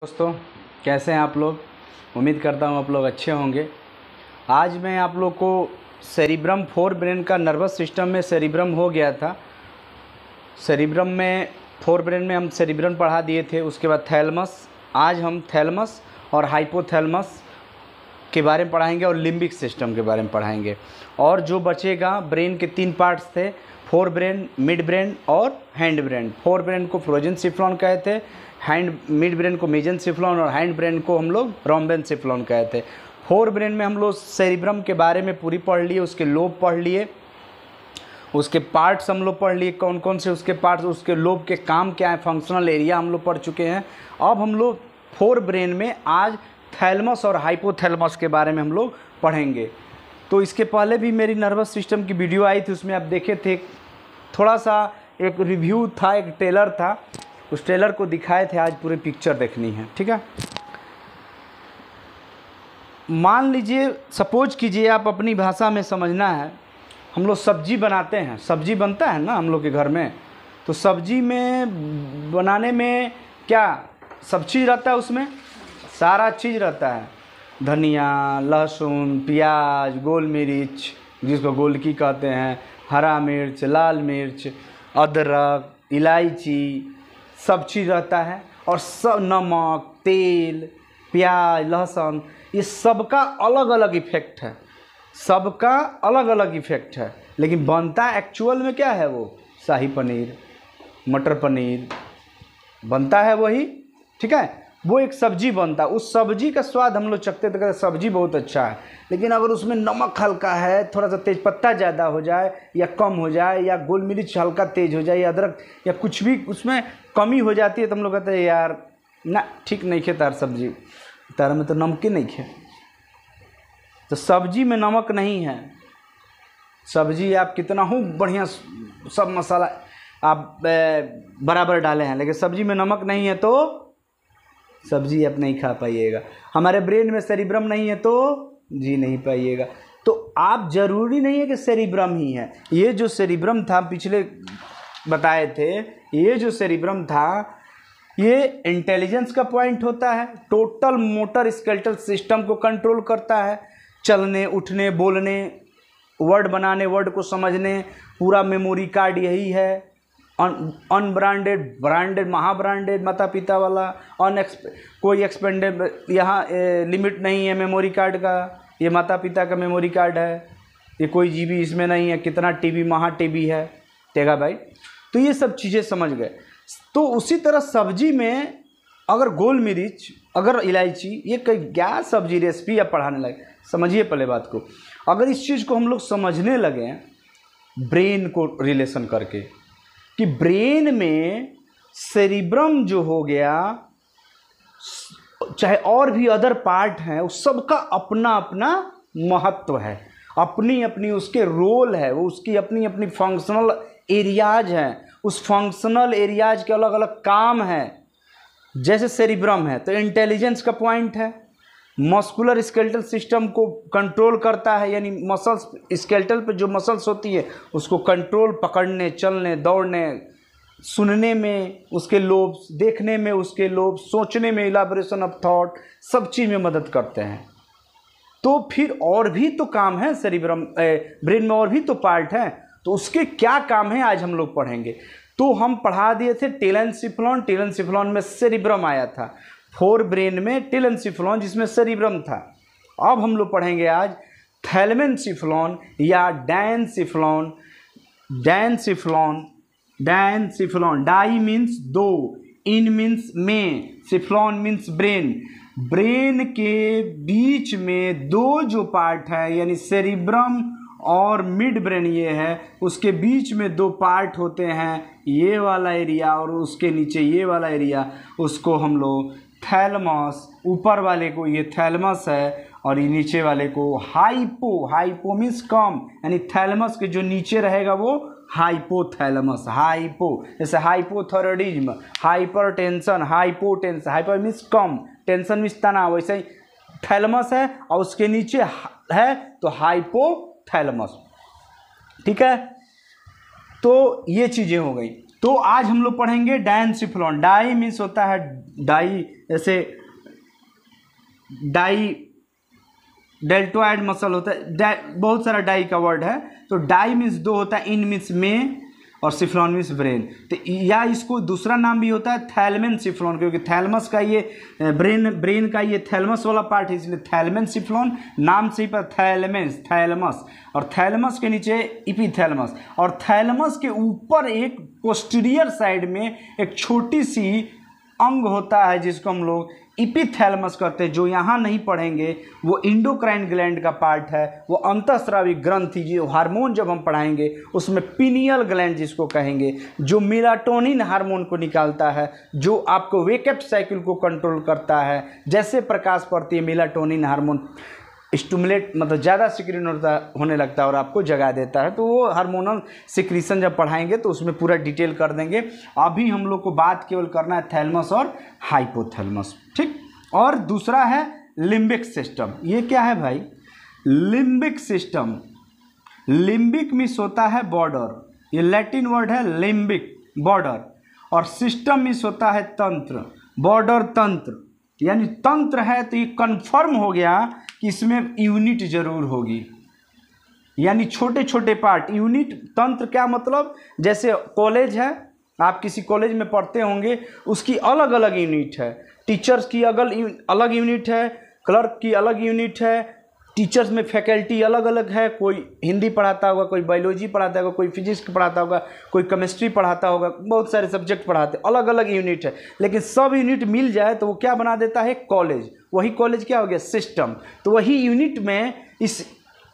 दोस्तों, कैसे हैं आप लोग। उम्मीद करता हूँ आप लोग अच्छे होंगे। आज मैं आप लोग को सेरिब्रम फोर ब्रेन का नर्वस सिस्टम में सेरिब्रम हो गया था। सेरिब्रम में फोर ब्रेन में हम सेरिब्रम पढ़ा दिए थे, उसके बाद थैलमस। आज हम थैलमस और हाइपोथैलमस के बारे में पढ़ाएंगे और लिम्बिक सिस्टम के बारे में पढ़ाएंगे। और जो बचेगा, ब्रेन के 3 पार्ट्स थे, फोर ब्रेन, मिड ब्रेन और हैंड ब्रेन। फोर ब्रेन को प्रोजेंसिफ्लॉन कहते थे, मिड ब्रेन को मेजेंसिफ्लॉन और हैंड ब्रेन को हम लोग रोम्बेनसिफ्लॉन कहते थे। फोर ब्रेन में हम लोग सेरिब्रम के बारे में पूरी पढ़ लिए, उसके लोब पढ़ लिए, उसके पार्ट्स हम लोग पढ़ लिए, कौन कौन से उसके पार्ट्स, उसके लोब के काम क्या है, फंक्शनल एरिया हम लोग पढ़ चुके हैं। अब हम लोग फोर ब्रेन में आज थैलमस और हाइपोथैलमस के बारे में हम लोग पढ़ेंगे। तो इसके पहले भी मेरी नर्वस सिस्टम की वीडियो आई थी, उसमें आप देखे थे, थोड़ा सा एक रिव्यू था, एक ट्रेलर था, उस ट्रेलर को दिखाए थे। आज पूरी पिक्चर देखनी है, ठीक है। मान लीजिए, सपोज कीजिए, आप अपनी भाषा में समझना है, हम लोग सब्जी बनाते हैं, सब्जी बनता है ना हम लोग के घर में। तो सब्जी में बनाने में क्या सब चीज़ रहता है, उसमें सारा चीज़ रहता है, धनिया, लहसुन, प्याज, गोल मिर्च जिसको गोलकी कहते हैं, हरा मिर्च, लाल मिर्च, अदरक, इलायची, सब चीज़ रहता है। और सब, नमक, तेल, प्याज, लहसुन, ये सबका अलग अलग इफ़ेक्ट है, सबका अलग अलग इफ़ेक्ट है। लेकिन बनता एक्चुअल में क्या है, वो शाही पनीर, मटर पनीर बनता है वही, ठीक है। वो एक सब्जी बनता है, उस सब्जी का स्वाद हम लोग चखते तो कहते सब्जी बहुत अच्छा है। लेकिन अगर उसमें नमक हल्का है, थोड़ा सा तेज पत्ता ज़्यादा हो जाए या कम हो जाए, या गोल मिर्च हल्का तेज हो जाए, या अदरक या कुछ भी उसमें कमी हो जाती है, तो हम लोग कहते हैं यार ना, ठीक नहीं खे तार सब्जी, तार में तो नमक ही नहीं खे। तो सब्जी में नमक नहीं है, सब्जी आप कितना हो बढ़िया सब मसाला आप बराबर डाले हैं, लेकिन सब्जी में नमक नहीं है तो सब्जी आप नहीं खा पाइएगा। हमारे ब्रेन में सेरिब्रम नहीं है तो जी नहीं पाइएगा। तो आप ज़रूरी नहीं है कि सेरिब्रम ही है। ये जो सेरिब्रम था, पिछले बताए थे, ये जो सेरिब्रम था, ये इंटेलिजेंस का पॉइंट होता है, टोटल मोटर स्केलेटल सिस्टम को कंट्रोल करता है, चलने, उठने, बोलने, वर्ड बनाने, वर्ड को समझने, पूरा मेमोरी कार्ड यही है। अनब्रांडेड, ब्रांडेड, महाब्रांडेड, माता पिता वाला, कोई एक्सपेंडेड, यहाँ लिमिट नहीं है मेमोरी कार्ड का, ये माता पिता का मेमोरी कार्ड है, ये कोई जीबी इसमें नहीं है, कितना टीबी, महा टीबी है, टेगा भाई। तो ये सब चीज़ें समझ गए। तो उसी तरह सब्जी में अगर गोल मिर्च, अगर इलायची, ये कई क्या सब्जी रेसिपी आप पढ़ाने लगे, समझिए पहले बात को। अगर इस चीज़ को हम लोग समझने लगे ब्रेन को रिलेशन करके, कि ब्रेन में सेरिब्रम जो हो गया, चाहे और भी अदर पार्ट हैं, उस सबका अपना अपना महत्व है, अपनी अपनी उसके रोल है, वो उसकी अपनी अपनी फंक्शनल एरियाज हैं, उस फंक्शनल एरियाज के अलग अलग काम हैं। जैसे सेरिब्रम है तो इंटेलिजेंस का पॉइंट है, मस्कुलर स्केलेटल सिस्टम को कंट्रोल करता है, यानी मसल्स, स्केलेटल पे जो मसल्स होती है उसको कंट्रोल, पकड़ने, चलने, दौड़ने, सुनने में उसके लोब्स, देखने में उसके लोब्स, सोचने में इलाबोरेशन ऑफ थॉट, सब चीज़ में मदद करते हैं। तो फिर और भी तो काम है सेरिब्रम, ब्रेन में और भी तो पार्ट हैं, तो उसके क्या काम है आज हम लोग पढ़ेंगे। तो हम पढ़ा दिए थे टेलेनसिफ्लॉन, टेलेनसिफ्लॉन में सेरिब्रम आया था, फोर ब्रेन में टेलेनसिफ्लॉन जिसमें सेरिब्रम था। अब हम लोग पढ़ेंगे आज थैलेमेनसिफ्लॉन या डायनसिफ्लॉन। डायनसिफ्लॉन, डायनसिफ्लॉन, डाई मीन्स दो, इन मीन्स में, सिफ्लॉन मीन्स ब्रेन। ब्रेन के बीच में दो जो पार्ट है, यानी सेरिब्रम और मिड ब्रेन ये है, उसके बीच में दो पार्ट होते हैं, ये वाला एरिया और उसके नीचे ये वाला एरिया, उसको हम लोग थैलमस, ऊपर वाले को ये थैलमस है और ये नीचे वाले को हाइपो, हाइपो मीन्स कम, यानी थैलमस के जो नीचे रहेगा वो हाइपोथैलमस। हाइपो जैसे hypothyroidism, hypertension, hypotension, hyper means कम, टेंशन मीन्स तनाव, वैसे ही थैलमस है और उसके नीचे है तो हाइपोथैलमस, ठीक है। तो ये चीज़ें हो गई। तो आज हम लोग पढ़ेंगे डायेनसिफिलॉन। डाई मीन्स होता है डाई, जैसे डाई डेल्टोइड मसल होता है, बहुत सारा डाई का वर्ड है। तो डाई मीन्स दो होता है, इन मीन्स में, और सिफ्लॉन मीन्स ब्रेन। तो या इसको दूसरा नाम भी होता है थैलमेन सिफ्लॉन, क्योंकि थैलमस का ये ब्रेन का ये थैलमस वाला पार्ट है, इसलिए थैलमेन सिफ्लॉन नाम से ही पर थैलमस, और थैलमस के नीचे इपीथैलमस, और थैलमस के ऊपर एक पोस्टीरियर साइड में एक छोटी सी अंग होता है जिसको हम लोग इपीथैलमस कहते हैं। जो यहाँ नहीं पढ़ेंगे वो इंडोक्राइन ग्लैंड का पार्ट है, वो अंतःस्रावी ग्रंथि, जो हार्मोन जब हम पढ़ाएंगे उसमें पीनियल ग्लैंड जिसको कहेंगे, जो मेलाटोनिन हार्मोन को निकालता है, जो आपको वेकअप साइकिल को कंट्रोल करता है। जैसे प्रकाश पड़ती है मेलाटोनिन हार्मोन स्टिमुलेट, मतलब ज़्यादा सिक्रीन होने लगता है और आपको जगा देता है। तो वो हार्मोनल सिक्रीशन जब पढ़ाएंगे तो उसमें पूरा डिटेल कर देंगे। अभी हम लोग को बात केवल करना है थैलमस और हाइपोथैलमस, ठीक। और दूसरा है लिम्बिक सिस्टम। ये क्या है भाई? लिम्बिक सिस्टम, लिम्बिक मीन्स होता है बॉर्डर, ये लैटिन वर्ड है लिम्बिक, बॉर्डर, और सिस्टम मीन्स होता है तंत्र, बॉर्डर तंत्र, यानी तंत्र है। तो ये कंफर्म हो गया कि इसमें यूनिट जरूर होगी, यानी छोटे छोटे पार्ट। यूनिट तंत्र क्या मतलब? जैसे कॉलेज है, आप किसी कॉलेज में पढ़ते होंगे, उसकी अलग अलग यूनिट है, टीचर्स की अलग यूनिट है, क्लर्क की अलग यूनिट है, टीचर्स में फैकल्टी अलग अलग है, कोई हिंदी पढ़ाता होगा, कोई बायोलॉजी पढ़ाता होगा, कोई फिजिक्स पढ़ाता होगा, कोई केमिस्ट्री पढ़ाता होगा, बहुत सारे सब्जेक्ट पढ़ाते, अलग अलग यूनिट है। लेकिन सब यूनिट मिल जाए तो वो क्या बना देता है? कॉलेज। वही कॉलेज क्या हो गया? सिस्टम। तो वही यूनिट में, इस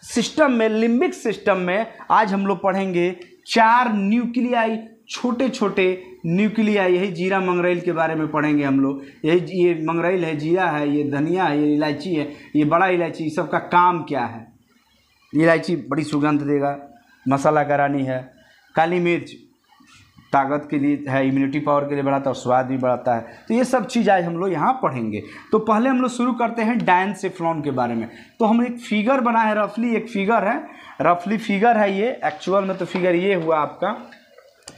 सिस्टम में, लिम्बिक सिस्टम में आज हम लोग पढ़ेंगे 4 न्यूक्लियाई, छोटे छोटे न्यूक्लियाई। यही जीरा मंगरेल के बारे में पढ़ेंगे हम लोग। यही ये मंगरेल है, जीरा है, ये धनिया है, ये इलायची है, ये बड़ा इलायची, सबका काम क्या है? इलायची बड़ी सुगंध देगा, मसाला का रानी है। काली मिर्च ताकत के लिए है, इम्यूनिटी पावर के लिए बढ़ाता है और स्वाद भी बढ़ाता है। तो ये सब चीज़ आज हम लोग यहाँ पढ़ेंगे। तो पहले हम लोग शुरू करते हैं डायेनसिफिलॉन के बारे में। तो हम एक फिगर बनाए हैं, रफली एक फिगर है, रफली फिगर है ये। एक्चुअल में तो फिगर ये हुआ आपका,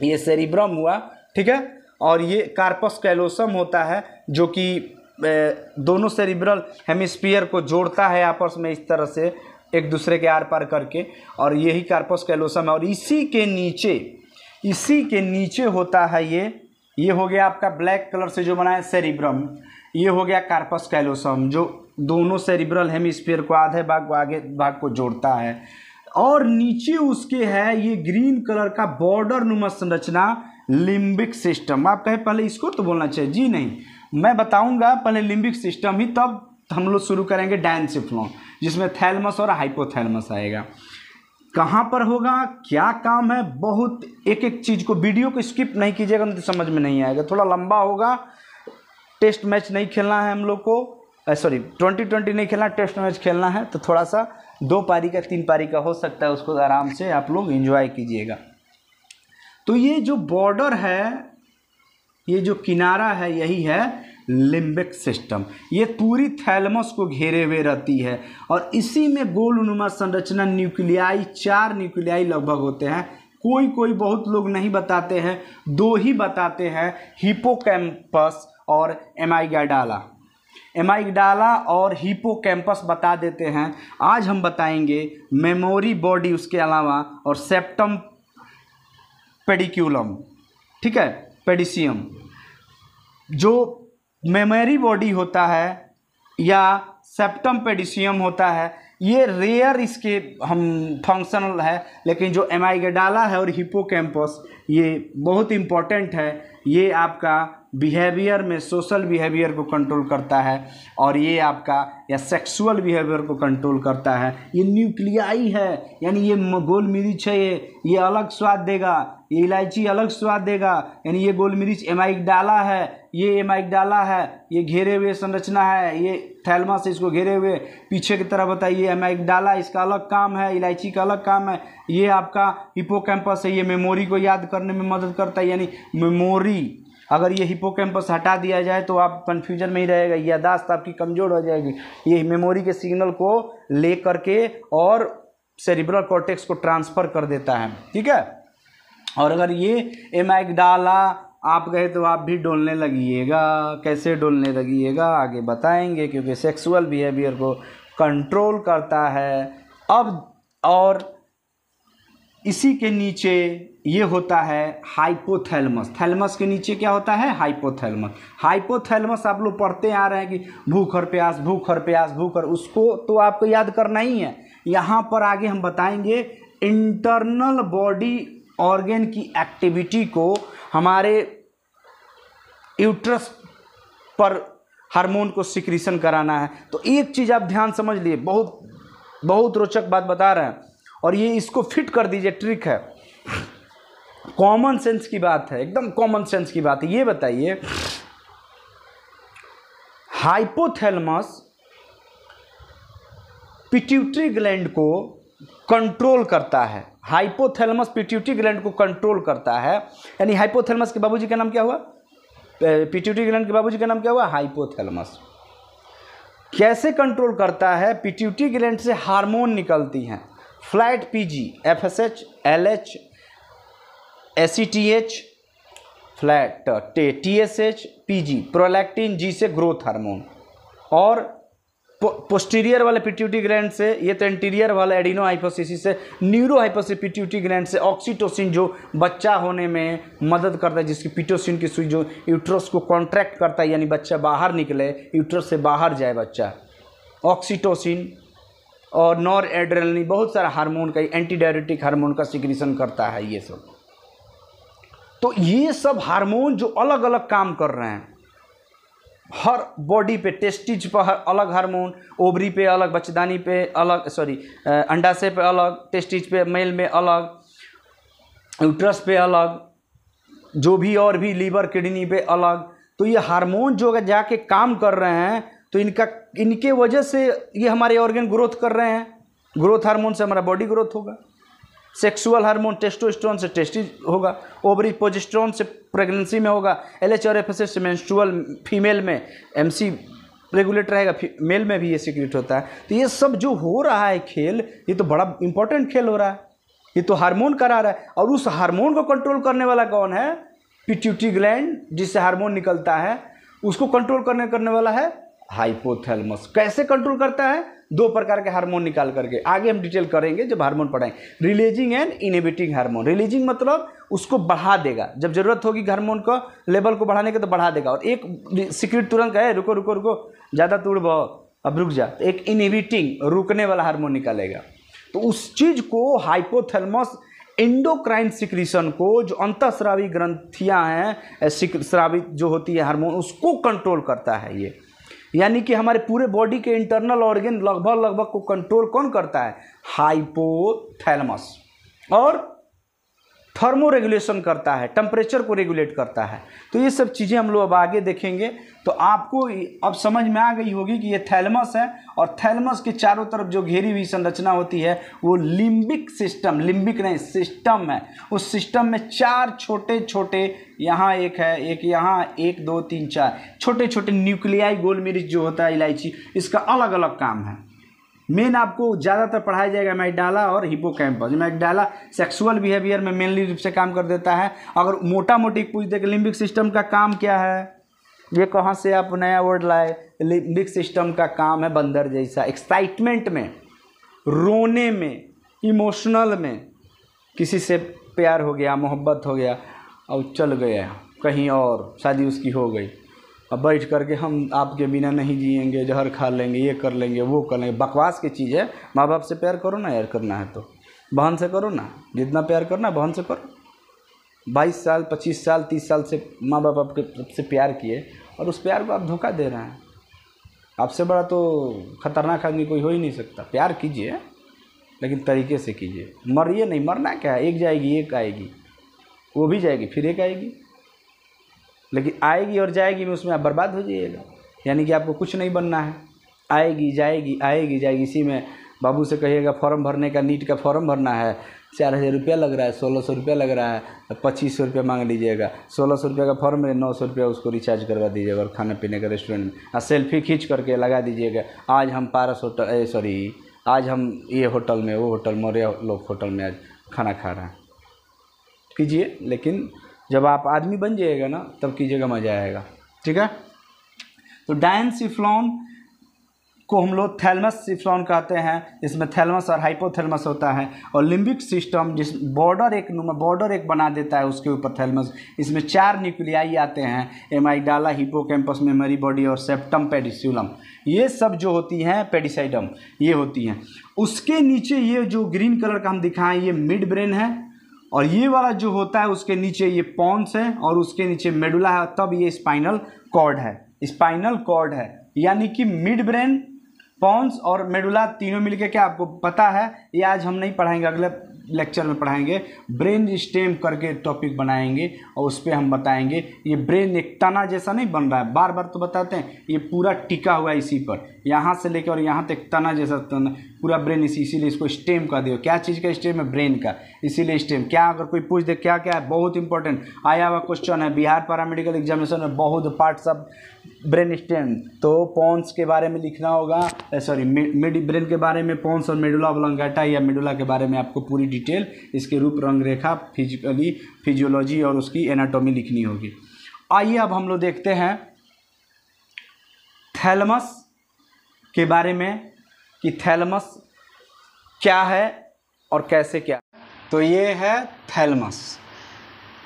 ये सेरिब्रम हुआ, ठीक है, और ये कार्पस कैलोसम होता है, जो कि दोनों सेरिब्रल हेमिस्फीयर को जोड़ता है आपस में इस तरह से एक दूसरे के आर पार करके, और यही कार्पस कैलोसम है। और इसी के नीचे होता है ये हो गया आपका ब्लैक कलर से जो बना है सेरिब्रम, ये हो गया कार्पस कैलोसम, जो दोनों सेरिब्रल हेमिस्फीयर को आधे भाग को आगे भाग को जोड़ता है। और नीचे उसके है ये ग्रीन कलर का बॉर्डर नुमा संरचना, लिम्बिक सिस्टम। आप कहे पहले इसको तो बोलना चाहिए, जी नहीं, मैं बताऊंगा पहले लिम्बिक सिस्टम ही, तब हम लोग शुरू करेंगे डायेनसिफिलॉन, जिसमें थैलमस और हाइपोथैलमस आएगा। कहाँ पर होगा, क्या काम है, बहुत एक एक चीज़ को, वीडियो को स्किप नहीं कीजिएगा तो समझ में नहीं आएगा, थोड़ा लंबा होगा। टेस्ट मैच नहीं खेलना है हम लोग को, 2020 नहीं खेलना, टेस्ट मैच खेलना है। तो थोड़ा सा 2 पारी का 3 पारी का हो सकता है, उसको आराम से आप लोग एंजॉय कीजिएगा। तो ये जो बॉर्डर है, ये जो किनारा है, यही है लिम्बिक सिस्टम। ये पूरी थैलमस को घेरे हुए रहती है, और इसी में गोलनुमा संरचना न्यूक्लियाई, 4 न्यूक्लियाई लगभग होते हैं। कोई बहुत लोग नहीं बताते हैं, 2 ही बताते हैं, हिपोकैम्पस और एमाइगडाला। एमाइगडाला और हिपोकैम्पस बता देते हैं। आज हम बताएंगे मेमोरी बॉडी, उसके अलावा, और सेप्टम पेडिक्यूलम, ठीक है, पेडिसियम। जो मेमोरी बॉडी होता है या सेप्टम पेडिसियम होता है, ये रेयर इसके हम फंक्शनल है, लेकिन जो एमाइगडाला है और हिपोकैम्पस ये बहुत इम्पॉर्टेंट है। ये आपका बिहेवियर में, सोशल बिहेवियर को कंट्रोल करता है, और ये आपका या सेक्सुअल बिहेवियर को कंट्रोल करता है। ये न्यूक्लियाई है, यानी ये गोल मिर्च है, ये अलग स्वाद देगा, ये इलायची अलग स्वाद देगा, यानी ये गोल मिर्च एमाइगडाला है, ये एमाइगडाला है, ये घेरे हुए संरचना है, ये थैलमस से इसको घेरे हुए पीछे की तरफ बताइए एमाइगडाला, इसका अलग काम है, इलायची का अलग काम है। ये आपका हिपोकैम्पस है, ये मेमोरी को याद करने में मदद करता है, यानी मेमोरी। अगर ये हिपोकैम्पस हटा दिया जाए तो आप कन्फ्यूजन में ही रहेगा, याददाश्त आपकी कमज़ोर हो जाएगी। ये मेमोरी के सिग्नल को ले करके और सेरिब्रल कॉर्टेक्स को ट्रांसफ़र कर देता है, ठीक है। और अगर ये एमाइगडाला आप कहे तो आप भी डोलने लगिएगा। कैसे डोलने लगिएगा आगे बताएंगे, क्योंकि सेक्सुअल बिहेवियर को कंट्रोल करता है। अब और इसी के नीचे ये होता है हाइपोथैलेमस। थैलेमस के नीचे क्या होता है? हाइपोथैलेमस। हाइपोथैलेमस आप लोग पढ़ते आ रहे हैं कि भूख और प्यास, भूख और प्यास, भूख और, उसको तो आपको याद करना ही है। यहाँ पर आगे हम बताएंगे इंटरनल बॉडी ऑर्गन की एक्टिविटी को हमारे यूट्रस पर हार्मोन को सिक्रीशन कराना है। तो एक चीज़ आप ध्यान समझ लिए, बहुत बहुत रोचक बात बता रहे हैं, और ये इसको फिट कर दीजिए, ट्रिक है, कॉमन सेंस की बात है, एकदम कॉमन सेंस की बात है। ये बताइए, हाइपोथैलेमस पिट्यूटरी ग्लैंड को कंट्रोल करता है। हाइपोथैलेमस पिट्यूटरी ग्लैंड को कंट्रोल करता है, यानी हाइपोथैलेमस के बाबूजी का नाम क्या हुआ? पिट्यूटरी ग्लैंड के बाबूजी का नाम क्या हुआ? हाइपोथैलेमस। कैसे कंट्रोल करता है? पिट्यूटरी ग्लैंड से हार्मोन निकलती हैं, flat PG, FSH, LH, ACTH, flat TSH, PG, prolactin, G से ग्रोथ हार्मोन, और पोस्टीरियर वाले पिट्यूटरी ग्लैंड से, ये तो एंटीरियर वाला एडिनो हाइपोथैलेमस से, न्यूरो हाइपोथैलेमस पिट्यूटरी ग्लैंड से ऑक्सीटोसिन जो बच्चा होने में मदद करता है, जिसकी पिटोसिन की सुई जो यूट्रस को कॉन्ट्रैक्ट करता है, यानी बच्चा बाहर निकले, यूट्रस से बाहर जाए बच्चा, ऑक्सीटोसिन और नॉर एड्रेनलिन, बहुत सारा हार्मोन का, एंटीडायरेटिक हार्मोन का सिक्रीशन करता है ये सब। तो ये सब हार्मोन जो अलग अलग काम कर रहे हैं हर बॉडी पे, टेस्टिज पर अलग हार्मोन, ओवरी पे अलग, बच्चेदानी पे अलग, अंडाशय पे अलग, टेस्टिज पे मेल में अलग, यूट्रस पे अलग, जो भी और भी लीवर किडनी पे अलग। तो ये हार्मोन जो जाके काम कर रहे हैं, तो इनके वजह से ये हमारे ऑर्गन ग्रोथ कर रहे हैं। ग्रोथ हार्मोन से हमारा बॉडी ग्रोथ होगा, सेक्सुअल हार्मोन टेस्टोस्टेरोन से टेस्टिज होगा, ओवरी प्रोजेस्टेरोन से प्रेगनेंसी में होगा, एलएच और एफएसएच से मेंस्ट्रुअल फीमेल में, एमसी रेगुलेट रहेगा, मेल में भी ये सीक्रेट होता है। तो ये सब जो हो रहा है खेल, ये तो बड़ा इंपॉर्टेंट खेल हो रहा है, ये तो हार्मोन करा रहा है। और उस हार्मोन को कंट्रोल करने वाला कौन है? पिट्यूटरी ग्लैंड, जिससे हार्मोन निकलता है, उसको कंट्रोल करने वाला है हाइपोथैलेमस। कैसे कंट्रोल करता है? 2 प्रकार के हार्मोन निकाल करके, आगे हम डिटेल करेंगे जब हार्मोन पढ़ाएंगे। Releasing and inhibiting hormone. Releasing मतलब उसको बढ़ा देगा, जब जरूरत होगी हार्मोन का लेवल को बढ़ाने के तो बढ़ा देगा, और एक सीक्रेट तुरंत है, रुको रुको रुको, ज़्यादा तोड़ बहु, अब रुक जा, तो एक इनहिबिटिंग, रुकने वाला हार्मोन निकालेगा। तो उस चीज़ को हाइपोथैलेमस एंडोक्राइन सिक्रीशन को, जो अंतःस्रावी ग्रंथियाँ हैं स्रावित जो होती है हार्मोन, उसको कंट्रोल करता है ये। यानी कि हमारे पूरे बॉडी के इंटरनल ऑर्गन लगभग को कंट्रोल कौन करता है? हाइपोथैलेमस। और थर्मो रेगुलेशन करता है, टेम्परेचर को रेगुलेट करता है। तो ये सब चीज़ें हम लोग अब आगे देखेंगे। तो आपको अब समझ में आ गई होगी कि ये थैलेमस है, और थैलेमस के चारों तरफ जो घेरी हुई संरचना होती है वो लिम्बिक सिस्टम, लिम्बिक नहीं सिस्टम है। उस सिस्टम में 4 छोटे छोटे, यहाँ एक है, एक यहाँ, 1 2 3 4 छोटे छोटे न्यूक्लियाई, गोल मिर्च जो होता है इलायची, इसका अलग अलग काम है। मेन आपको ज़्यादातर पढ़ाया जाएगा एमाइगडाला और हिपोकैम्पस। एमाइगडाला सेक्सुअल बिहेवियर में मेनली रूप से काम कर देता है। अगर मोटा मोटी पूछ दे कि लिम्बिक सिस्टम का काम क्या है, ये कहाँ से आप नया वर्ड लाए? लिम्बिक सिस्टम का काम है बंदर जैसा, एक्साइटमेंट में, रोने में, इमोशनल में, किसी से प्यार हो गया, मोहब्बत हो गया और चल गया कहीं और, शादी उसकी हो गई, अब बैठ करके हम आपके बिना नहीं जिएंगे, जहर खा लेंगे, ये कर लेंगे, वो कर लेंगे। बकवास की चीज़ है। माँ बाप से प्यार करो ना यार, करना है तो बहन से करो ना, जितना प्यार करना बहन से करो। 22 साल 25 साल 30 साल से माँ बाप आपसे प्यार किए, और उस प्यार को आप धोखा दे रहे हैं। आपसे बड़ा तो खतरनाक आदमी कोई हो ही नहीं सकता। प्यार कीजिए लेकिन तरीके से कीजिए, मरिए नहीं। मरना क्या है, एक जाएगी एक आएगी, वो भी जाएगी फिर एक आएगी, लेकिन आएगी और जाएगी में उसमें आप बर्बाद हो जाइएगा। यानी कि आपको कुछ नहीं बनना है। आएगी जाएगी आएगी जाएगी, इसी में बाबू से कहिएगा फॉर्म भरने का, नीट का फॉर्म भरना है, 4000 रुपया लग रहा है, 1600 रुपया लग रहा है, 2500 रुपया मांग लीजिएगा। 1600 रुपये का फॉर्म में 900 रुपया उसको रिचार्ज करवा दीजिएगा, और खाने पीने का रेस्टोरेंट में, और सेल्फी खींच करके लगा दीजिएगा, आज हम पारस होटल, आज हम ये होटल में, वो होटल, मौर्य लोक होटल में आज खाना खा रहे हैं। कीजिए, लेकिन जब आप आदमी बन जाइएगा ना तब कीजिएगा, मज़ा आएगा। ठीक है, तो डायनसिफ्लॉन को हम लोग थैलमस सिफ्लॉन कहते हैं। इसमें थैलमस और हाइपोथैलमस होता है, और लिम्बिक सिस्टम जिस बॉर्डर एक बना देता है उसके ऊपर थैलमस। इसमें 4 न्यूक्लियाई आते हैं, एमाइगडाला, हिपोकैम्पस, मेमोरी बॉडी और सेप्टम पेडिसुलम। ये सब जो होती हैं, पेडिसाइडम ये होती हैं। उसके नीचे ये जो ग्रीन कलर का हम दिखाएं ये मिड ब्रेन है, और ये वाला जो होता है उसके नीचे ये पॉन्स है, और उसके नीचे मेडुला है, तब ये स्पाइनल कॉर्ड है। स्पाइनल कॉर्ड है यानी कि मिड ब्रेन, पॉन्स और मेडुला तीनों मिलके, क्या आपको पता है? ये आज हम नहीं पढ़ाएंगे, अगले लेक्चर में पढ़ाएंगे। ब्रेन स्टेम करके टॉपिक बनाएंगे और उस पर हम बताएंगे। ये ब्रेन एक तना जैसा नहीं बन रहा है, बार बार तो बताते हैं, ये पूरा टिका हुआ है इसी पर, यहाँ से लेकर और यहाँ तक तना जैसा तना, पूरा ब्रेन इसीलिए इसको स्टेम का दियो। क्या चीज़ का स्टेम है? ब्रेन का, इसीलिए स्टेम। क्या अगर कोई पूछ दे क्या क्या है, बहुत इंपॉर्टेंट आया हुआ क्वेश्चन है बिहार पैरामेडिकल एग्जामिनेशन में, बहुत पार्ट्स ऑफ ब्रेन स्टेम। तो पॉन्स के बारे में लिखना होगा, सॉरी मिड ब्रेन के बारे में, पॉन्स और मेडुला ऑब्लांगेटा या मेडुला के बारे में आपको पूरी डिटेल, इसके रूप रंग रेखा, फिजियोलॉजी और उसकी एनाटॉमी लिखनी होगी। आइए अब हम लोग देखते हैं थैलमस के बारे में कि थैलमस क्या है और कैसे क्या। तो ये है थैलमस।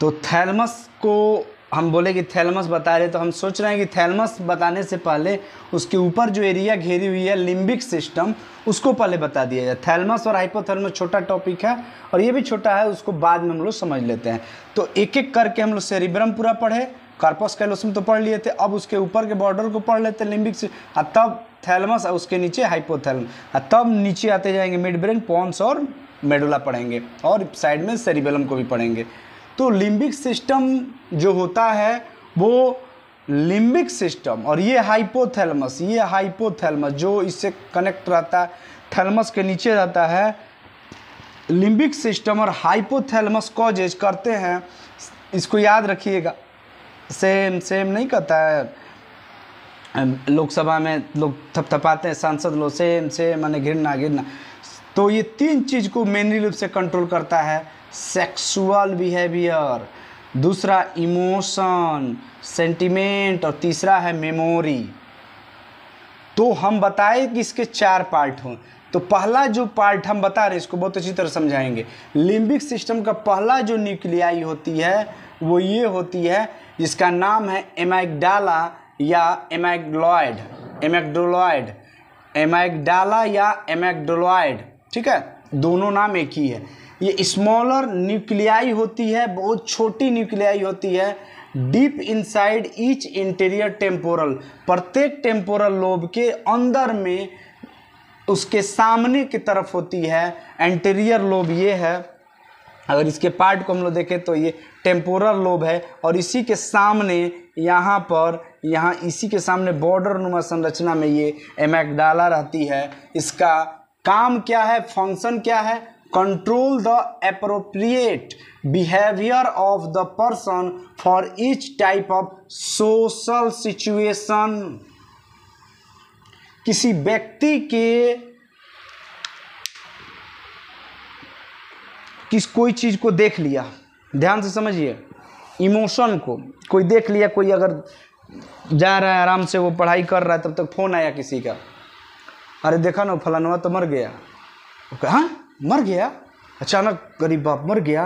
तो थैलमस को हम बोले कि थैलमस बता रहे, तो हम सोच रहे हैं कि थैलमस बताने से पहले उसके ऊपर जो एरिया घेरी हुई है लिम्बिक सिस्टम, उसको पहले बता दिया जाए। थैलमस और हाइपोथैलमस छोटा टॉपिक है और ये भी छोटा है, उसको बाद में हम लोग समझ लेते हैं। तो एक एक करके हम लोग सेरिब्रम पूरा पढ़े, कार्पस कैलोसम तो पढ़ लिए थे, अब उसके ऊपर के बॉर्डर को पढ़ लेते हैं, लिम्बिक और तब थैलमस और उसके नीचे हाइपोथैलमस, और तब नीचे आते जाएंगे मिड ब्रेन, पॉन्स और मेडुला पढ़ेंगे, और साइड में सेरिबेलम को भी पढ़ेंगे। तो लिम्बिक सिस्टम जो होता है वो लिम्बिक सिस्टम, और ये हाइपोथैलमस जो इससे कनेक्ट रहता है, थैलमस के नीचे रहता है। लिम्बिक सिस्टम और हाइपोथैलमस कॉजेज करते हैं, इसको याद रखिएगा। सेम नहीं कहता है लोकसभा में लोग थपथपाते हैं, सांसद लोग सेम माने घृणा। तो ये 3 चीज़ को मेनली रूप से कंट्रोल करता है। सेक्सुअल बिहेवियर, दूसरा इमोशन, सेंटिमेंट, और तीसरा है मेमोरी। तो हम बताए कि इसके 4 पार्ट हों। तो पहला जो पार्ट हम बता रहे हैं इसको बहुत अच्छी तरह समझाएंगे। लिम्बिक सिस्टम का पहला जो न्यूक्लियाई होती है वो ये होती है, जिसका नाम है एमाइगडाला या एमाइगडाला या एमाइगडोलॉइड। ठीक है, दोनों नाम एक ही है। ये स्मॉलर न्यूक्लियाई होती है, बहुत छोटी न्यूक्लियाई होती है, deep inside each interior temporal, प्रत्येक टेम्पोरल लोब के अंदर में उसके सामने की तरफ होती है। एंटीरियर लोब ये है, अगर इसके पार्ट को हम लोग देखें तो ये टेम्पोरल लोब है, और इसी के सामने यहाँ इसी के सामने बॉर्डर नुमा संरचना में ये एमाइगडाला रहती है। इसका काम क्या है, फंक्शन क्या है? Control the appropriate behaviour of the person for each type of social situation. किसी व्यक्ति के कोई चीज को देख लिया, ध्यान से समझिए, इमोशन को कोई देख लिया, कोई अगर जा रहा है आराम से, वो पढ़ाई कर रहा है, तब तक फोन आया किसी का, अरे देखा ना फलाना तो मर गया। हाँ मर गया, अचानक गरीब बाप मर गया,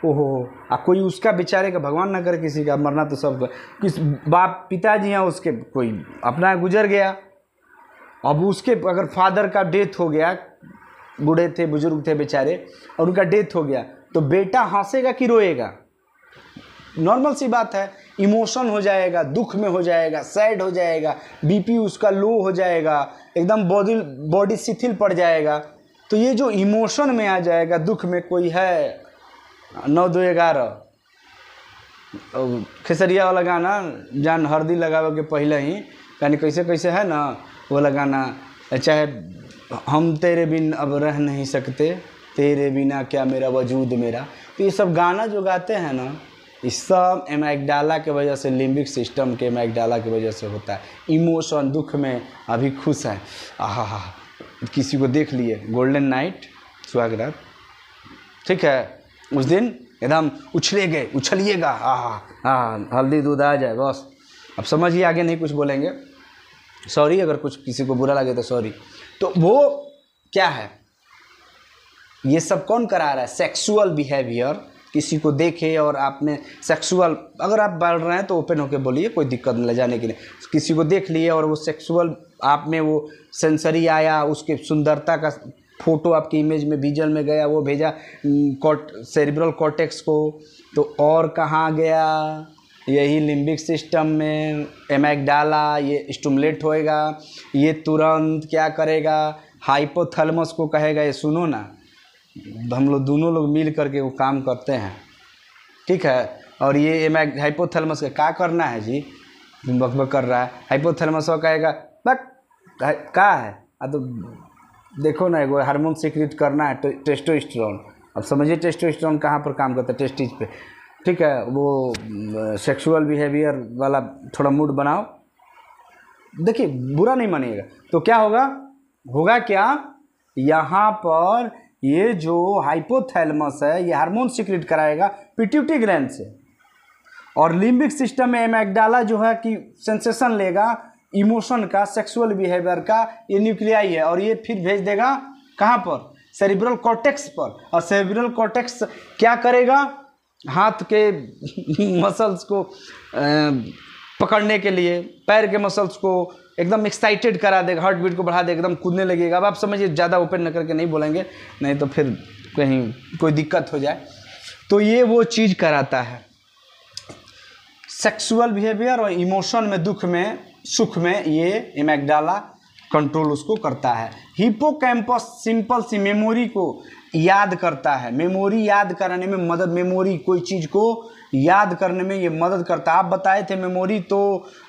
ओहो। कोई उसका बेचारे का, भगवान ना करे किसी का, मरना तो सब, किस बाप पिताजी हैं उसके कोई अपना गुजर गया, अब उसके अगर फादर का डेथ हो गया, बूढ़े थे बुजुर्ग थे बेचारे, और उनका डेथ हो गया, तो बेटा हंसेगा कि रोएगा? नॉर्मल सी बात है, इमोशन हो जाएगा, दुख में हो जाएगा, सैड हो जाएगा, बीपी उसका लो हो जाएगा, एकदम बॉडी शिथिल पड़ जाएगा। तो ये जो इमोशन में आ जाएगा, दुख में, कोई है 9-2-11 खेसरिया वाला गाना, जान हल्दी लगावे के पहले ही, यानी कैसे कैसे है ना वो लगाना, चाहे हम तेरे बिन अब रह नहीं सकते, तेरे बिना क्या मेरा वजूद मेरा। तो ये सब गाना जो गाते हैं ना, इस सब एमाइगडाला के वजह से, लिम्बिक सिस्टम के एमाइगडाला की वजह से होता है। इमोशन, दुख में, अभी खुश है, आहा किसी को देख लिए, गोल्डन नाइट सुहागरात, ठीक है, उस दिन एकदम उछले गए, उछलिएगा, हाँ हल्दी दूध आ जाए बस। अब समझिए, आगे नहीं कुछ बोलेंगे, सॉरी अगर कुछ किसी को बुरा लगे तो सॉरी। तो वो क्या है, ये सब कौन करा रहा है? Sexual behaviour. किसी को देखे और आपने सेक्सुअल, अगर आप बोल रहे हैं तो ओपन होके बोलिए, कोई दिक्कत नहीं, ले जाने के लिए। किसी को देख लिए और वो सेक्सुअल आप में वो सेंसरी आया, उसके सुंदरता का फोटो आपकी इमेज में विजन में गया, वो भेजा सेरिब्रल कॉर्टेक्स को, तो और कहाँ गया? यही लिम्बिक सिस्टम में एमिग्डाला, ये स्टिमुलेट होएगा, ये तुरंत क्या करेगा? हाइपोथैलेमस को कहेगा ये सुनो ना, हम लोग दोनों लोग मिल करके वो काम करते हैं, ठीक है। और ये हाइपोथैलेमस का क्या करना है जी, बकबक कर रहा है। हाइपोथैलेमस वो कहेगा बक क्या है, तो देखो ना, एगो हार्मोन सीक्रेट करना है, टेस्टोस्टेरोन। अब समझिए टेस्टोस्टेरोन कहाँ पर काम करता है? टेस्टिस पे, ठीक है। वो सेक्सुअल बिहेवियर वाला थोड़ा मूड बनाओ, देखिए बुरा नहीं मानिएगा। तो क्या होगा, होगा क्या, यहाँ पर ये जो हाइपोथैलेमस है ये हार्मोन सीक्रेट कराएगा पिट्यूटरी ग्लैंड से, और लिम्बिक सिस्टम में एमिग्डाला जो है कि सेंसेशन लेगा इमोशन का, सेक्सुअल बिहेवियर का, ये न्यूक्लियाई है, और ये फिर भेज देगा कहाँ पर? सेरिब्रल कॉर्टेक्स पर। और सेरिब्रल कॉर्टेक्स क्या करेगा? हाथ के मसल्स को पकड़ने के लिए, पैर के मसल्स को एकदम एक्साइटेड करा देगा, हार्ट बीट को बढ़ा देगा, एकदम कूदने लगेगा। अब आप समझिए, ज़्यादा ओपन न करके नहीं बोलेंगे, नहीं तो फिर कहीं कोई दिक्कत हो जाए। तो ये वो चीज़ कराता है, सेक्सुअल बिहेवियर और इमोशन में, दुख में, सुख में, ये एमिग्डाला कंट्रोल उसको करता है। हिपोकैम्पस सिंपल सी मेमोरी को याद करता है, मेमोरी याद करने में मदद, मेमोरी कोई चीज़ को याद करने में ये मदद करता है। आप बताए थे मेमोरी तो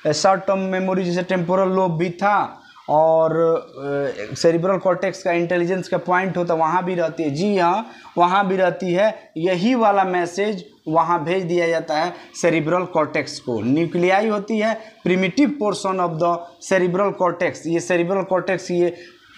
शॉर्ट टर्म मेमोरी जैसे टेम्पोरल लोब भी था, और सेरिब्रल कॉर्टेक्स का इंटेलिजेंस का पॉइंट होता वहाँ भी रहती है। जी हाँ, वहाँ भी रहती है। यही वाला मैसेज वहाँ भेज दिया जाता है सेरिब्रल कॉर्टेक्स को। न्यूक्लियाई होती है primitive portion of the cerebral cortex. ये सेरिब्रल कॉर्टेक्स ये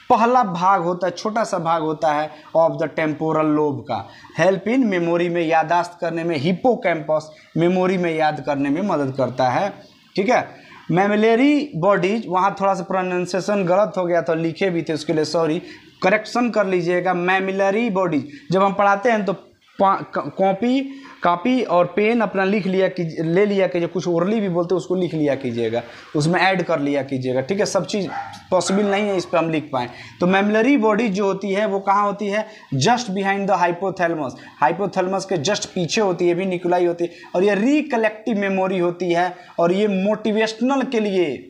पहला भाग होता है, छोटा सा भाग होता है ऑफ द टेम्पोरल लोब का। हेल्प इन मेमोरी में, यादाश्त करने में। हिपोकैम्पस मेमोरी में याद करने में मदद करता है, ठीक है। मैमिलरी बॉडीज, वहाँ थोड़ा सा प्रोनाउंसिएशन गलत हो गया था, लिखे भी थे, उसके लिए सॉरी, करेक्शन कर लीजिएगा। मैमिलरी बॉडीज जब हम पढ़ाते हैं तो कॉपी और पेन अपना लिख लिया कि ले लिया कि जो कुछ ओरली भी बोलते हैं उसको लिख लिया कीजिएगा, उसमें ऐड कर लिया कीजिएगा, ठीक है। सब चीज़ पॉसिबल नहीं है इस पर हम लिख पाएँ। तो मैमिलरी बॉडी जो होती है वो कहाँ होती है? Just behind the hypothalamus. Hypothalamus के जस्ट पीछे होती है, भी न्यूक्लियाई होती है, और ये रिकलेक्टिव मेमोरी होती है। और ये मोटिवेशनल के लिए,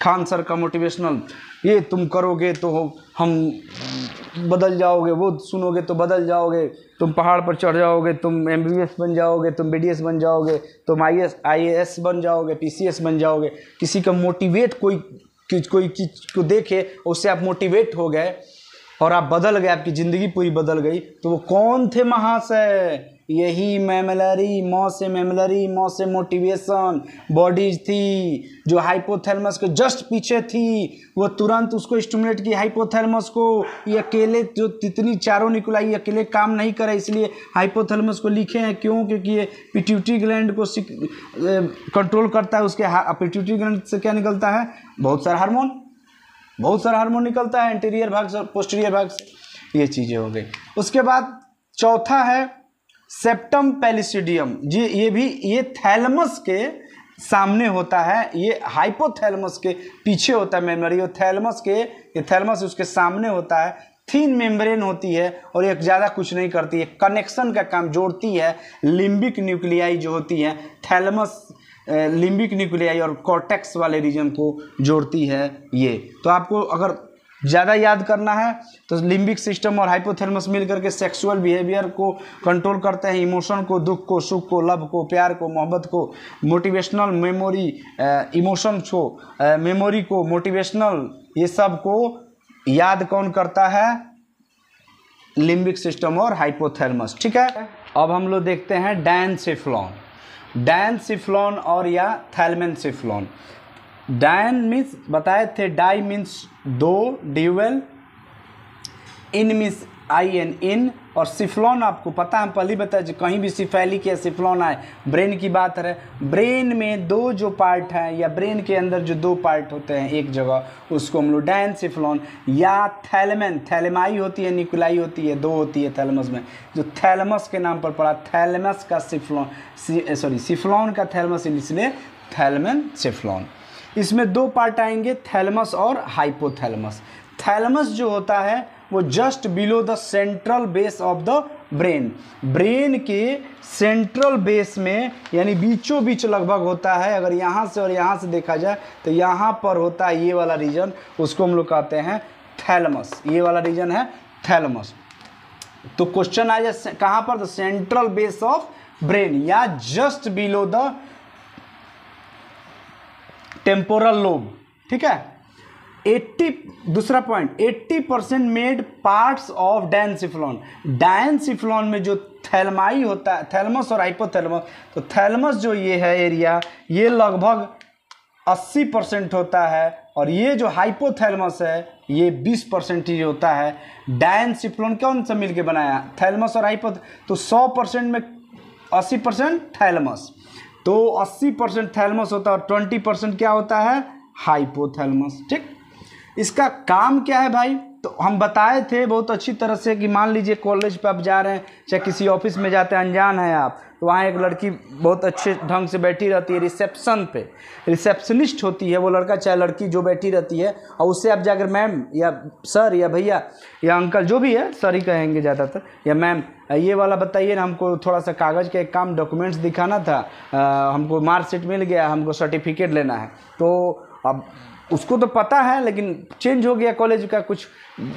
खान सर का मोटिवेशनल, ये तुम करोगे तो हम बदल जाओगे, वो सुनोगे तो बदल जाओगे, तुम पहाड़ पर चढ़ जाओगे, तुम MBBS बन जाओगे, तुम BDS बन जाओगे, तुम IAS बन जाओगे, PCS बन जाओगे। किसी का मोटिवेट, कोई चीज़ को देखे उससे आप मोटिवेट हो गए और आप बदल गए, आपकी ज़िंदगी पूरी बदल गई। तो वो कौन थे महाशय? यही मैमिलरी, मौ से मोटिवेशन बॉडीज थी, जो हाइपोथैलेमस के जस्ट पीछे थी। वो तुरंत उसको स्टिमुलेट की, हाइपोथैलेमस को। ये अकेले जो इतनी चारों न्यूक्लियाई अकेले काम नहीं करे, इसलिए हाइपोथैलेमस को लिखे हैं। क्यों? क्योंकि ये पिट्यूटरी ग्लैंड को कंट्रोल करता है। उसके पिट्यूटरी ग्लैंड से क्या निकलता है? बहुत सारा हार्मोन निकलता है, एंटीरियर भाग से, पोस्टीरियर भाग से। ये चीज़ें हो गई। उसके बाद चौथा है सेप्टम पैलिसिडियम। जी, ये थैलेमस के सामने होता है, ये हाइपोथैलेमस के पीछे होता है मेमोरी। और थैलेमस उसके सामने होता है। थिन मेम्ब्रेन होती है और ये ज़्यादा कुछ नहीं करती है, कनेक्शन का काम जोड़ती है। लिम्बिक न्यूक्लियाई जो होती है, थैलेमस लिम्बिक न्यूक्लियाई और कॉर्टेक्स वाले रीजन को जोड़ती है ये। तो आपको अगर ज़्यादा याद करना है तो लिम्बिक सिस्टम और हाइपोथैलेमस मिल करके सेक्सुअल बिहेवियर को कंट्रोल करते हैं, इमोशन को, दुख को, सुख को, लव को, प्यार को, मोहब्बत को, मोटिवेशनल मेमोरी, इमोशन को, मेमोरी को, मोटिवेशनल, ये सब को याद कौन करता है? लिम्बिक सिस्टम और हाइपोथैलेमस, ठीक है। अब हम लोग देखते हैं डायनसिफ्लॉन और या थैलेमेनसिफ्लॉन। डायन मीन्स बताए थे, डाई मीन्स दो, ड्यूअल, इन मीन्स IN इन, और सिफ्लॉन आपको पता है, हम पहले बताया कहीं भी सिफेलिक या सिफ्लॉन आए ब्रेन की बात है। ब्रेन में दो जो पार्ट हैं या ब्रेन के अंदर जो दो पार्ट होते हैं एक जगह, उसको हम लोग डायनसिफ्लॉन या थैलेमन, थैलेमाई होती है, निकुलाई होती है, दो होती है थैलेमस में, जो थैलेमस के नाम पर पड़ा, थैलेमस का सिफ्लॉन, सिफ्लॉन का थैलेमस, इसलिए थैलेमन सिफ्लॉन। इसमें दो पार्ट आएंगे, थैलेमस और हाइपोथैलेमस। थैलेमस जो होता है वो just below the central base of the brain, brain के सेंट्रल बेस में यानी बीचों बीच लगभग होता है। अगर यहाँ से और यहाँ से देखा जाए तो यहाँ पर होता है ये वाला रीजन, उसको हम लोग कहते हैं थैलेमस, ये वाला रीजन है थैलेमस। तो क्वेश्चन आ जाए कहाँ पर, the central base of brain या just below the temporal lobe, ठीक है। 80, दूसरा point, 80% made parts of diencephalon. Diencephalon में जो थैलेमाई होता है, थैलेमस और हाइपोथैलेमस, तो थैलेमस जो ये है एरिया, ये लगभग 80% होता है, और ये जो हाइपोथैलेमस है ये 20% ही होता है। डायनसिफ्लॉन कौन सा मिलके बनाया, थैलेमस और हाइपो, तो 100% में 80% थैलेमस, तो 80% थैलेमस होता है और 20% क्या होता है, हाइपोथैलेमस, ठीक। इसका काम क्या है भाई, तो हम बताए थे बहुत अच्छी तरह से कि मान लीजिए कॉलेज पे आप जा रहे हैं, चाहे किसी ऑफिस में जाते हैं, अनजान है आप, तो वहाँ एक लड़की बहुत अच्छे ढंग से बैठी रहती है रिसेप्शन पे, रिसेप्शनिस्ट होती है वो लड़का चाहे लड़की जो बैठी रहती है, और उससे आप जाकर मैम या सर या भैया या अंकल जो भी है, सर ही कहेंगे ज़्यादातर, या मैम ये वाला बताइए ना, हमको थोड़ा सा कागज़ का एक काम डॉक्यूमेंट्स दिखाना था, हमको मार्कशीट मिल गया, हमको सर्टिफिकेट लेना है। तो अब उसको तो पता है लेकिन चेंज हो गया कॉलेज का, कुछ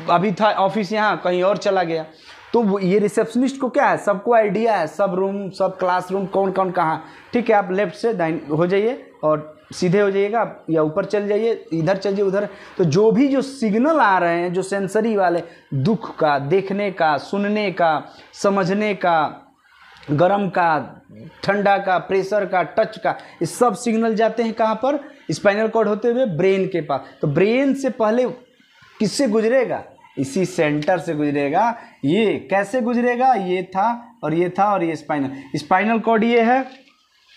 अभी था ऑफिस यहाँ कहीं और चला गया, तो ये रिसेप्शनिस्ट को क्या है, सबको आइडिया है, सब रूम सब क्लासरूम कौन कौन कहाँ, ठीक है। आप लेफ्ट से दाइन हो जाइए और सीधे हो जाइएगा, या ऊपर चल जाइए, इधर चल जाइए उधर, तो जो भी जो सिग्नल आ रहे हैं, जो सेंसरी वाले, दुख का, देखने का, सुनने का, समझने का, गरम का, ठंडा का, प्रेशर का, टच का, ये सब सिग्नल जाते हैं कहाँ पर, स्पाइनल कॉर्ड होते हुए ब्रेन के पास। तो ब्रेन से पहले किससे गुजरेगा, इसी सेंटर से गुजरेगा। ये कैसे गुजरेगा, ये था और ये था और ये स्पाइनल कॉर्ड ये है,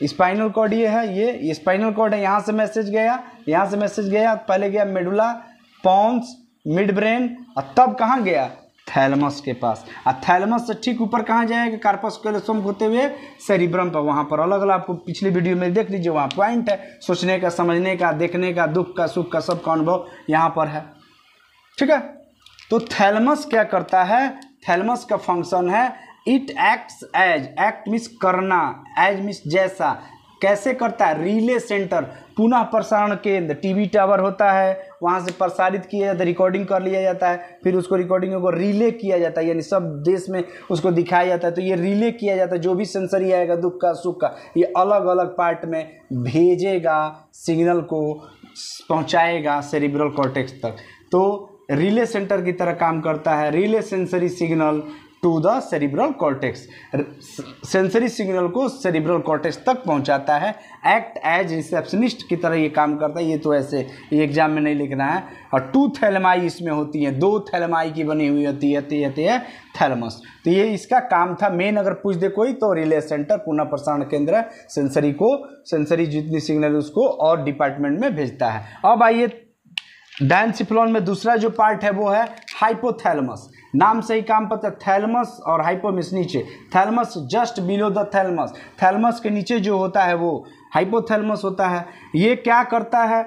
स्पाइनल कॉर्ड ये है, ये स्पाइनल कॉर्ड है, यहाँ से मैसेज गया, यहाँ से मैसेज गया, पहले गया मेडुला, पॉन्स, मिड ब्रेन, और तब कहाँ गया, थैलेमस के पास। और थैलेमस से ठीक ऊपर कहाँ जाएगा, कार्पस कैलोसम होते हुए सेरिब्रम पर, वहाँ पर अलग अलग आपको पिछली वीडियो में देख लीजिए, वहाँ पॉइंट है, सोचने का, समझने का, देखने का, दुख का, सुख का, सब का अनुभव यहाँ पर है, ठीक है। तो थैलेमस क्या करता है, थैलेमस का फंक्शन है, it acts as, act means करना, एज मीन्स जैसा, कैसे करता है, रिले सेंटर, पुनः प्रसारण केंद्र, टीवी टावर होता है, वहाँ से प्रसारित किया जाता है, रिकॉर्डिंग कर लिया जाता है, फिर उसको रिकॉर्डिंग को रिले किया जाता है, यानी सब देश में उसको दिखाया जाता है। तो ये रिले किया जाता है, जो भी सेंसरी आएगा, दुख का, सुख का, ये अलग अलग पार्ट में भेजेगा, सिग्नल को पहुँचाएगा सेरिब्रल कॉर्टेक्स तक। तो रिले सेंटर की तरह काम करता है, relay sensory signal to the cerebral cortex, sensory signal को सेरिब्रल कॉर्टेक्स तक पहुंचाता है। एक्ट एज रिसेप्शनिस्ट की तरह ये काम करता है। ये तो ऐसे ये एग्जाम में नहीं लिखना है। और 2 थैलेमाई इसमें होती हैं, 2 थैलेमाई की बनी हुई होती है थैलेमस। तो ये इसका काम था मेन। अगर पूछ दे कोई तो रिले सेंटर, पुनः प्रसारण केंद्र, सेंसरी जितनी सिग्नल उसको और डिपार्टमेंट में भेजता है। अब आइए डायनसिफ्लॉन में दूसरा जो पार्ट है वो है हाइपोथैलेमस। नाम से ही काम पता है, थैलेमस और हाइपोमिस नीचे, thalamus just below the thalamus, thalamus के नीचे जो होता है वो हाइपोथैलेमस होता है। ये क्या करता है,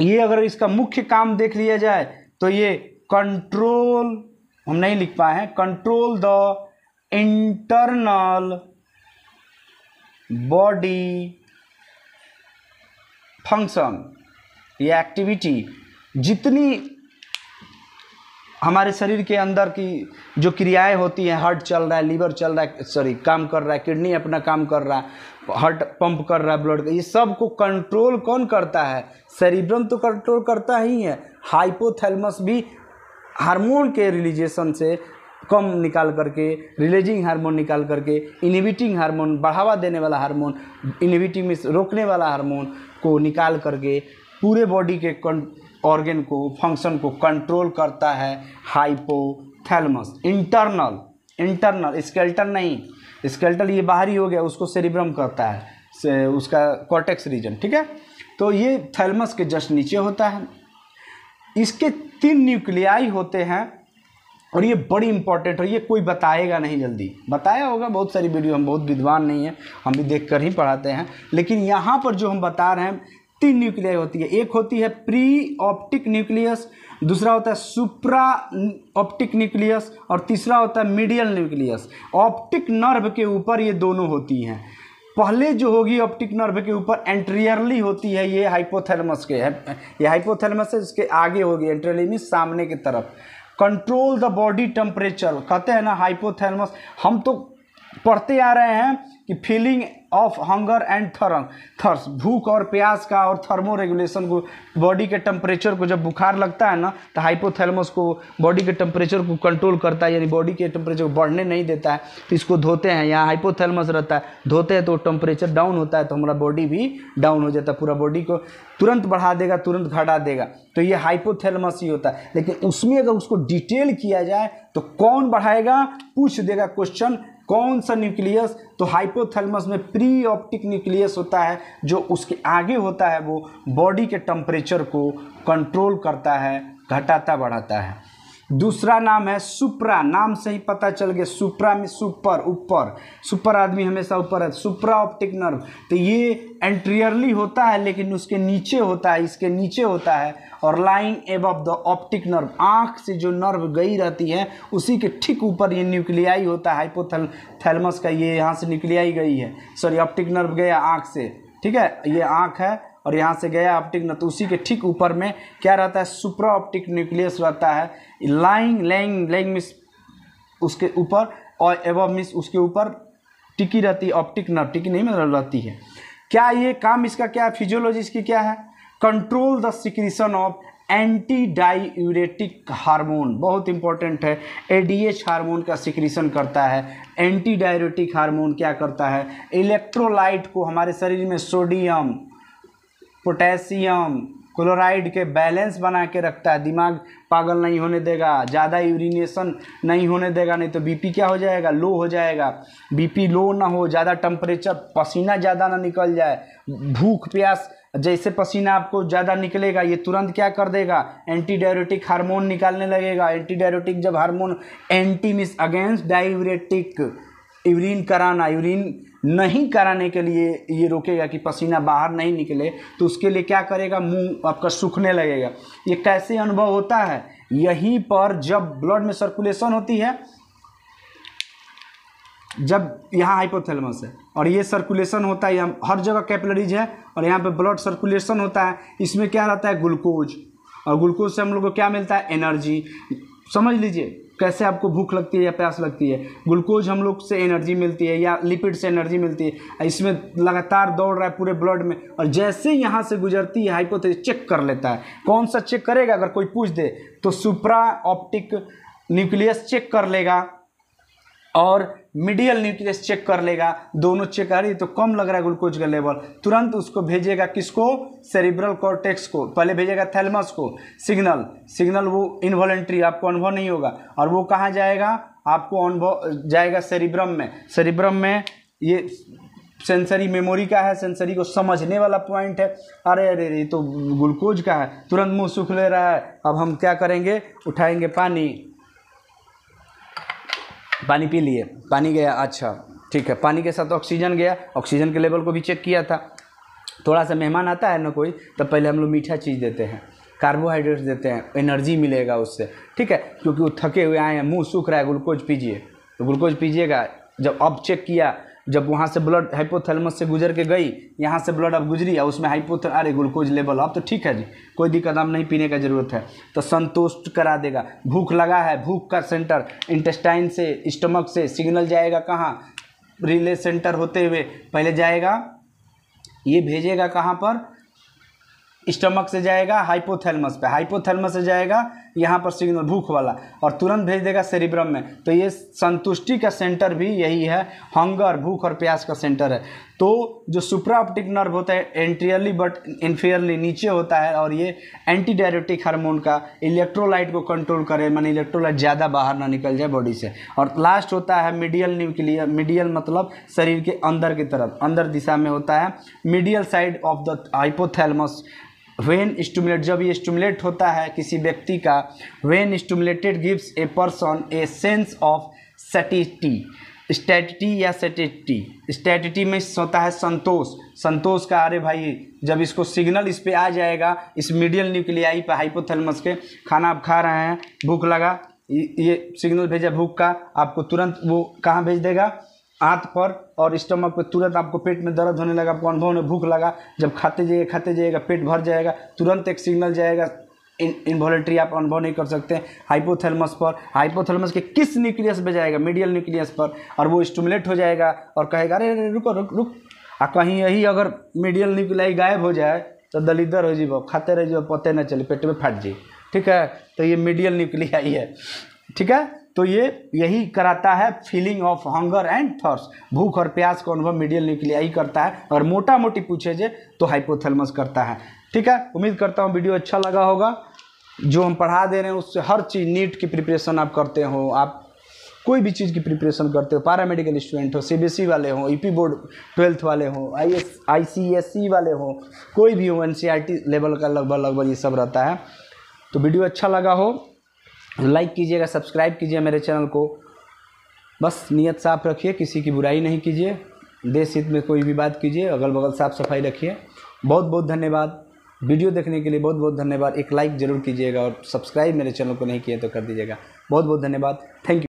ये अगर इसका मुख्य काम देख लिया जाए तो ये कंट्रोल, हम नहीं लिख पाए हैं, control the internal body function, ये एक्टिविटी, जितनी हमारे शरीर के अंदर की जो क्रियाएं होती हैं, हार्ट चल रहा है, लीवर चल रहा है, काम कर रहा है, किडनी अपना काम कर रहा है, हार्ट पंप कर रहा है ब्लड, ये सब को कंट्रोल कौन करता है, सेरिब्रम तो कंट्रोल करता ही है। हाइपोथैलेमस भी हार्मोन के रिलीजेशन से कम निकाल करके, रिलीजिंग हार्मोन निकाल करके, इनहिबिटिंग हार्मोन, बढ़ावा देने वाला हार्मोन, इनहिबिटिंग में रोकने वाला हार्मोन को निकाल करके पूरे बॉडी के ऑर्गन को, फंक्शन को कंट्रोल करता है हाइपोथैलेमस। इंटरनल इंटरनल, स्केलेटल नहीं, स्केलेटल ये बाहरी हो गया, उसको सेरिब्रम कहता है, उसका कॉर्टेक्स रीजन, ठीक है। तो ये थैलेमस के जस्ट नीचे होता है। इसके 3 न्यूक्लियाई होते हैं और ये बड़ी इंपॉर्टेंट है, ये कोई बताएगा नहीं, जल्दी बताया होगा बहुत सारी वीडियो, हम बहुत विद्वान नहीं हैं, हम भी देख कर ही पढ़ाते हैं, लेकिन यहाँ पर जो हम बता रहे हैं 3 न्यूक्लियाई होती है। एक होती है प्री ऑप्टिक न्यूक्लियस, दूसरा होता है सुप्रा ऑप्टिक न्यूक्लियस और तीसरा होता है मीडियल न्यूक्लियस। ऑप्टिक नर्व के ऊपर ये दोनों होती हैं। पहले जो होगी ऑप्टिक नर्व के ऊपर एंटीरियरली होती है, ये हाइपोथैलेमस के है, ये हाइपोथैलेमस है, इसके आगे होगी एंटीरियरली मींस सामने की तरफ। कंट्रोल द बॉडी टेम्परेचर, कहते हैं ना हाइपोथैलेमस, हम तो पढ़ते आ रहे हैं कि feeling of hunger and thirst, भूख और प्यास का और थर्मो रेगुलेशन को, बॉडी के टेम्परेचर को, जब बुखार लगता है ना तो हाइपोथैलेमस को बॉडी के टेम्परेचर को कंट्रोल करता है, यानी बॉडी के टेम्परेचर को बढ़ने नहीं देता है। तो इसको धोते हैं, यहाँ हाइपोथैलेमस रहता है, धोते हैं तो टेम्परेचर डाउन होता है, तो हमारा बॉडी भी डाउन हो जाता है, पूरा बॉडी को तुरंत बढ़ा देगा, तुरंत घटा देगा। तो ये हाइपोथैलेमस ही होता है। लेकिन उसमें अगर उसको डिटेल किया जाए तो कौन बढ़ाएगा, पूछ देगा क्वेश्चन, कौन सा न्यूक्लियस, तो हाइपोथैलेमस में प्री ऑप्टिक न्यूक्लियस होता है, जो उसके आगे होता है, वो बॉडी के टेम्परेचर को कंट्रोल करता है, घटाता बढ़ाता है। दूसरा नाम है सुप्रा, नाम से ही पता चल गया, सुप्रा में सुपर, ऊपर, सुपर आदमी हमेशा ऊपर है, सुप्रा ऑप्टिक नर्व। तो ये एंटीरियरली होता है लेकिन उसके नीचे होता है, इसके नीचे होता है, और lying above the optic nerve, आँख से जो नर्व गई रहती है उसी के ठीक ऊपर ये न्यूक्लियाई होता है हाइपोथैलेमस का। ये यहाँ से न्यूक्लियाई गई है, सॉरी ऑप्टिक नर्व गया आँख से, ठीक है, ये आँख है और यहाँ से गया ऑप्टिक नर्व, तो उसी के ठीक ऊपर में क्या रहता है, सुप्रा ऑप्टिक न्यूक्लियस रहता है। लाइंग मिस उसके ऊपर, और एबव मिस उसके ऊपर टिकी रहती है ऑप्टिक नर्व, टिकी नहीं मतलब रहती है। क्या ये काम इसका क्या है, फिजियोलॉजी इसकी क्या है, control the secretion of anti diuretic hormone, बहुत इंपॉर्टेंट है, एडीएच हार्मोन का सिक्रीशन करता है। एंटी डायूरेटिक हार्मोन क्या करता है, इलेक्ट्रोलाइट को हमारे शरीर में सोडियम, पोटेशियम, क्लोराइड के बैलेंस बना के रखता है, दिमाग पागल नहीं होने देगा, ज़्यादा यूरिनेशन नहीं होने देगा, नहीं तो बीपी क्या हो जाएगा, लो हो जाएगा। बीपी लो ना हो, ज़्यादा टेम्परेचर, पसीना ज़्यादा ना निकल जाए, भूख प्यास, जैसे पसीना आपको ज़्यादा निकलेगा ये तुरंत क्या कर देगा, एंटी डायूरेटिक हार्मोन निकालने लगेगा। एंटी डायूरेटिक जब hormone, anti means against diuretic, urine कराना, यूरिन नहीं कराने के लिए ये रोकेगा कि पसीना बाहर नहीं निकले, तो उसके लिए क्या करेगा, मुंह आपका सूखने लगेगा। ये कैसे अनुभव होता है, यहीं पर जब ब्लड में सर्कुलेशन होती है, जब यहाँ हाइपोथैलेमस है और ये सर्कुलेशन होता है, यहाँ हर जगह कैपिलरीज है और यहाँ पे ब्लड सर्कुलेशन होता है, इसमें क्या रहता है, ग्लूकोज, और ग्लूकोज से हम लोग को क्या मिलता है, एनर्जी। समझ लीजिए कैसे आपको भूख लगती है या प्यास लगती है, ग्लूकोज हम लोग से एनर्जी मिलती है या लिपिड से एनर्जी मिलती है, इसमें लगातार दौड़ रहा है पूरे ब्लड में, और जैसे यहाँ से गुजरती है हाइपोथैलेमस चेक कर लेता है। कौन सा चेक करेगा, अगर कोई पूछ दे तो सुप्रा ऑप्टिक न्यूक्लियस चेक कर लेगा और मीडियल न्यूक्लियस चेक कर लेगा, दोनों चेक कर रही तो कम लग रहा है ग्लूकोज का लेवल, तुरंत उसको भेजेगा किसको, सेरिब्रल कॉर्टेक्स को, पहले भेजेगा थैलेमस को सिग्नल वो इनवॉलेंट्री, आपको अनुभव नहीं होगा, और वो कहाँ जाएगा, आपको अनुभव जाएगा सेरिब्रम में ये सेंसरी मेमोरी का है, सेंसरी को समझने वाला पॉइंट है। अरे अरे ये तो ग्लूकोज का है, तुरंत मुँह सूख ले रहा है, अब हम क्या करेंगे, उठाएंगे पानी पी लिए, पानी गया, अच्छा ठीक है, पानी के साथ ऑक्सीजन गया, ऑक्सीजन के लेवल को भी चेक किया था। थोड़ा सा मेहमान आता है ना कोई, तब पहले हम लोग मीठा चीज़ देते हैं, कार्बोहाइड्रेट्स देते हैं, एनर्जी मिलेगा उससे, ठीक है, क्योंकि वो थके हुए आए हैं, मुंह सूख रहा है, ग्लूकोज पीजिए, तो ग्लूकोज पीजिएगा। जब अब चेक किया, जब वहाँ से ब्लड हाइपोथैलेमस से गुजर के गई, यहाँ से ब्लड अब गुजरी और उसमें अरे ग्लूकोज लेवल अब तो ठीक है जी, कोई दिक्कत, अब नहीं पीने का ज़रूरत है, तो संतुष्ट करा देगा। भूख लगा है, भूख का सेंटर इंटेस्टाइन से, स्टमक से सिग्नल जाएगा कहाँ, रिले सेंटर होते हुए पहले जाएगा, ये भेजेगा कहाँ पर, स्टमक से जाएगा हाइपोथैलेमस पे, हाइपोथैलेमस से जाएगा यहाँ पर सिग्नल भूख वाला, और तुरंत भेज देगा सेरिब्रम में। तो ये संतुष्टि का सेंटर भी यही है, हंगर, भूख और प्यास का सेंटर है। तो जो सुप्रा ऑप्टिक नर्व होता है एंटीरियरली बट इन्फीरियरली नीचे होता है, और ये एंटी डायरेटिक हार्मोन का इलेक्ट्रोलाइट को कंट्रोल करे, माने इलेक्ट्रोलाइट ज़्यादा बाहर ना निकल जाए बॉडी से। और लास्ट होता है मीडियल न्यूक्लियर, मीडियल मतलब शरीर के अंदर की तरफ, अंदर दिशा में होता है, medial side of the hypothalamus. When stimulate, जब ये स्टिमुलेट होता है किसी व्यक्ति का, when stimulated gives a person a sense of satisfaction, satiety या सैटिस्फैक्शन। स्टैटिटी में होता है संतोष, संतोष का, अरे भाई जब इसको सिग्नल इस पे आ जाएगा, इस मीडियल न्यूक्लियाई पे हाइपोथैलेमस के, खाना आप खा रहे हैं, भूख लगा, ये सिग्नल भेजा भूख का, आपको तुरंत वो कहाँ भेज देगा, आंत पर और स्टमक पे, तुरंत आपको पेट में दर्द होने लगा, आपको अनुभव में भूख लगा, जब खाते जाइएगा पेट भर जाएगा, तुरंत एक सिग्नल जाएगा, इनवॉलंटरी आप अनुभव नहीं कर सकते हाइपोथैलेमस पर। हाइपोथैलेमस के किस न्यूक्लियस पे जाएगा, मीडियल न्यूक्लियस पर, और वो स्टिमुलेट हो जाएगा और कहेगा अरे रुको रुक रुक, और कहीं यही अगर मीडियल न्यूक्लियाई गायब हो जाए तो दलिदर हो जीवो, खाते रह जीवो, पते न चले, पेट में फट जाए, ठीक है। तो ये मीडियल न्यूक्लियाई है, ठीक है। तो ये यही कराता है feeling of hunger and thirst, भूख और प्यास का अनुभव मीडियल न्यूक्लियाई करता है, और मोटा मोटी पूछे जे तो हाइपोथैलेमस करता है, ठीक है। उम्मीद करता हूँ वीडियो अच्छा लगा होगा। जो हम पढ़ा दे रहे हैं उससे हर चीज़, नीट की प्रिपरेशन आप करते हो, आप कोई भी चीज़ की प्रिपरेशन करते हो, पैरामेडिकल स्टूडेंट हो, सीबीएसई वाले हो, ईपी बोर्ड 12th वाले हो, आईसीएसई वाले हो, कोई भी हो, एनसीईआरटी लेवल का लगभग ये सब रहता है। तो वीडियो अच्छा लगा हो लाइक कीजिएगा, सब्सक्राइब कीजिए मेरे चैनल को। बस नियत साफ रखिए, किसी की बुराई नहीं कीजिए, देश हित में कोई भी बात कीजिए, अगल बगल साफ सफाई रखिए। बहुत बहुत धन्यवाद, वीडियो देखने के लिए बहुत बहुत धन्यवाद। एक लाइक ज़रूर कीजिएगा, और सब्सक्राइब मेरे चैनल को नहीं किया तो कर दीजिएगा। बहुत बहुत धन्यवाद, थैंक यू।